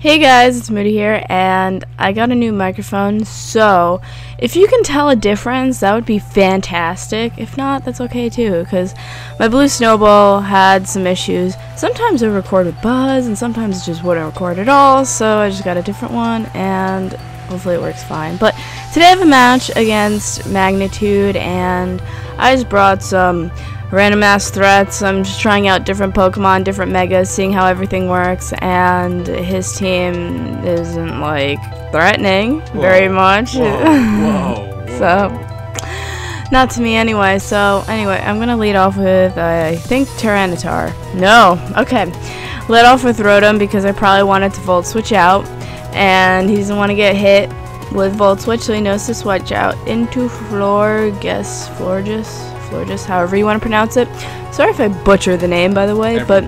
Hey guys, it's Moody here, and I got a new microphone, so if you can tell a difference, that would be fantastic. If not, that's okay too, because my blue snowball had some issues. Sometimes it would record with buzz, and sometimes it just wouldn't record at all, so I just got a different one, and hopefully it works fine. But today I have a match against Magnitude, and I just brought some random ass threats. I'm just trying out different Pokemon, different megas, seeing how everything works, and his team isn't like threatening very much. Whoa. So not to me anyway. So anyway, I'm gonna lead off with I think Tyranitar. No, okay. Lead off with Rotom because I probably wanted to Volt Switch out, and he doesn't want to get hit with Volt Switch, so he knows to switch out into Florges, however you want to pronounce it. Sorry if I butcher the name, by the way, but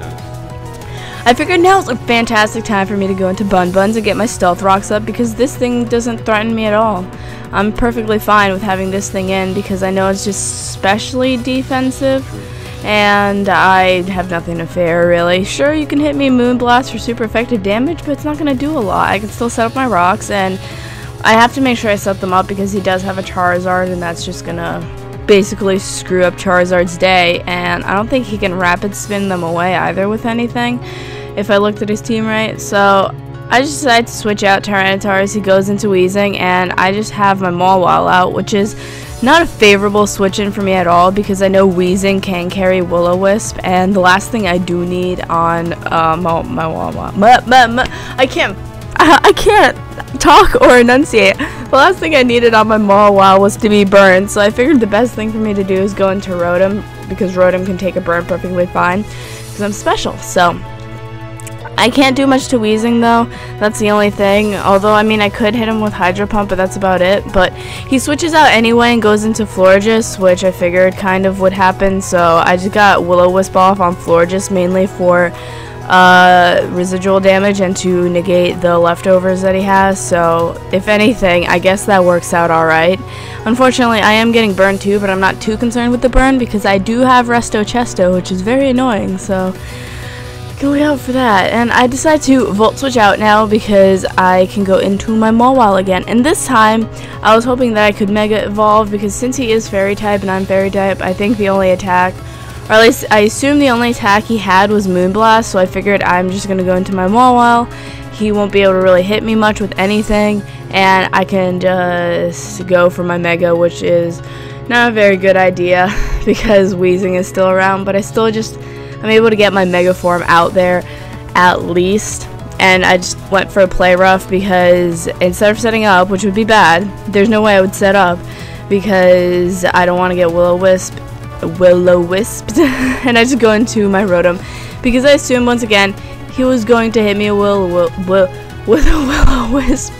I figured now's a fantastic time for me to go into Bun Buns and get my Stealth Rocks up, because this thing doesn't threaten me at all. I'm perfectly fine with having this thing in because I know it's just specially defensive, and I have nothing to fear, really. Sure, you can hit me Moonblast for super effective damage, but it's not going to do a lot. I can still set up my rocks, and I have to make sure I set them up because he does have a Charizard, and that's just going to basically screw up Charizard's day, and I don't think he can rapid spin them away either with anything, if I looked at his team right. So I just decided to switch out Tyranitar as he goes into Weezing, and I just have my Mawile out, which is not a favorable switch in for me at all because I know Weezing can carry Will-O-Wisp, and the last thing I do need on I can't talk or enunciate. The last thing I needed on my Mawile was to be burned, so I figured the best thing for me to do is go into Rotom, because Rotom can take a burn perfectly fine, because I'm special. So I can't do much to Weezing though, that's the only thing. Although, I mean, I could hit him with Hydro Pump, but that's about it. But he switches out anyway and goes into Florges, which I figured kind of would happen, so I just got Will-O-Wisp off on Florges, mainly for residual damage and to negate the leftovers that he has. So if anything, I guess that works out alright. Unfortunately, I am getting burned too, but I'm not too concerned with the burn because I do have Resto Chesto, which is very annoying, so go out for that. And I decide to Volt Switch out now because I can go into my Mawile again, and this time I was hoping that I could Mega Evolve, because since he is Fairy type and I'm Fairy type, I think the only attack, or at least I assume the only attack he had was Moonblast, so I figured I'm just going to go into my Mawile. He won't be able to really hit me much with anything, and I can just go for my Mega, which is not a very good idea because Weezing is still around, but I'm able to get my Mega form out there at least. And I just went for a Play Rough because instead of setting up, which would be bad, there's no way I would set up because I don't want to get Will-O-Wisped, and I just go into my Rotom because I assumed once again he was going to hit me with a Will-O-Wisp.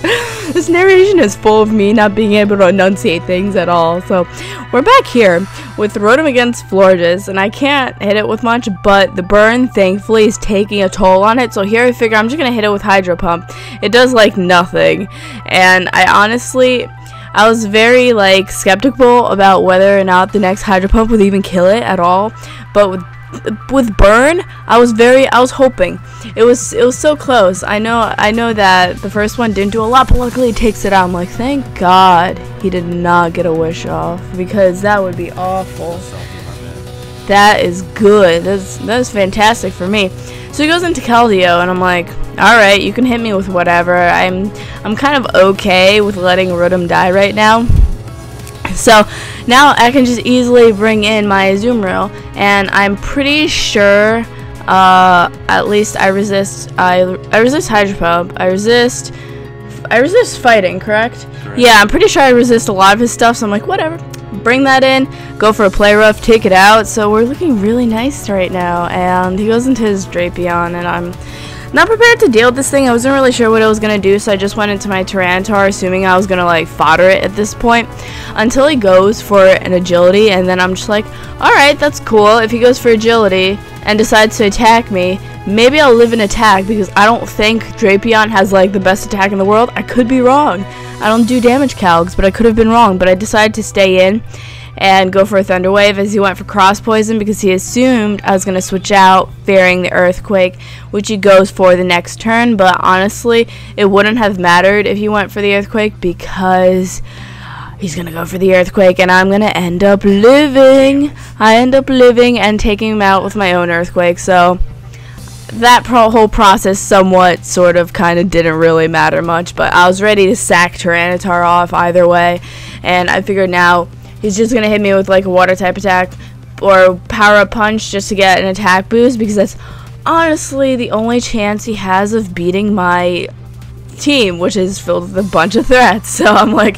This narration is full of me not being able to enunciate things at all. So we're back here with Rotom against Florges, and I can't hit it with much, but the burn thankfully is taking a toll on it. So here I figure I'm just gonna hit it with Hydro Pump. It does like nothing, and I was very skeptical about whether or not the next Hydro Pump would even kill it at all, but with burn, I was hoping. It was so close. I know that the first one didn't do a lot, but luckily it takes it out. I'm like, thank God he did not get a wish off, because that would be awful. That is good. That's fantastic for me. So he goes into Keldeo, and I'm like, alright, you can hit me with whatever. I'm kind of okay with letting Rotom die right now. So now I can just easily bring in my Azumarill, and I'm pretty sure at least I resist Hydro Pump. I resist fighting, correct? Yeah, I'm pretty sure I resist a lot of his stuff, so I'm like, whatever. Bring that in, go for a Play Rough, take it out. So we're looking really nice right now, and he goes into his Drapion, and I'm not prepared to deal with this thing. I wasn't really sure what it was going to do, so I just went into my Tyranitar, assuming I was going to fodder it at this point, until he goes for an Agility, and then I'm just like, alright, that's cool. If he goes for Agility and decides to attack me, maybe I'll live an attack, because I don't think Drapion has the best attack in the world. I could be wrong. I don't do damage calcs, but I could have been wrong. But I decided to stay in, and go for a Thunder Wave, as he went for Cross Poison because he assumed I was going to switch out fearing the Earthquake, which he goes for the next turn. But honestly, it wouldn't have mattered if he went for the Earthquake because he's going to go for the Earthquake and I'm going to end up living. I end up living and taking him out with my own Earthquake. So that whole process somewhat sort of kind of didn't really matter much, but I was ready to sack Tyranitar off either way, and I figured now he's just going to hit me with like a water type attack or power up punch just to get an attack boost, because that's honestly the only chance he has of beating my team, which is filled with a bunch of threats. So I'm like,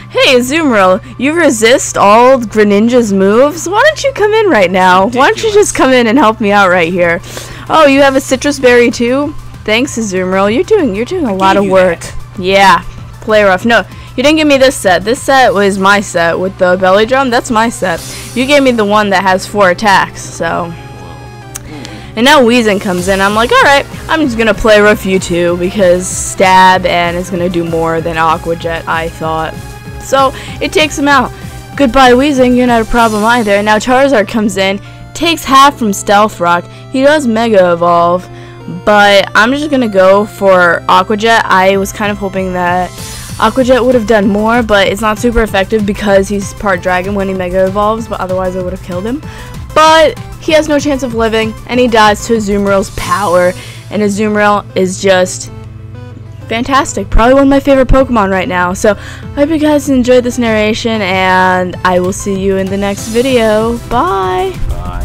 hey Azumarill, you resist all Greninja's moves? Why don't you come in right now? Why don't you just come in and help me out right here? Oh, you have a citrus berry too? Thanks, Azumarill. You're doing a lot of work. Yeah, play rough. No, you didn't give me this set. This set was my set with the belly drum. That's my set. You gave me the one that has 4 attacks. So, and now Weezing comes in. I'm like, all right, I'm just gonna play rough you too because stab and it's gonna do more than Aqua Jet, I thought. So it takes him out. Goodbye, Weezing. You're not a problem either. And now Charizard comes in. Takes half from Stealth Rock. He does Mega Evolve, but I'm just gonna go for Aqua Jet. I was kind of hoping that Aqua Jet would have done more, but it's not super effective because he's part dragon when he Mega Evolves, but otherwise I would have killed him. But he has no chance of living, and he dies to Azumarill's power, and Azumarill is just fantastic. Probably one of my favorite Pokemon right now. So I hope you guys enjoyed this narration, and I will see you in the next video. Bye! Bye.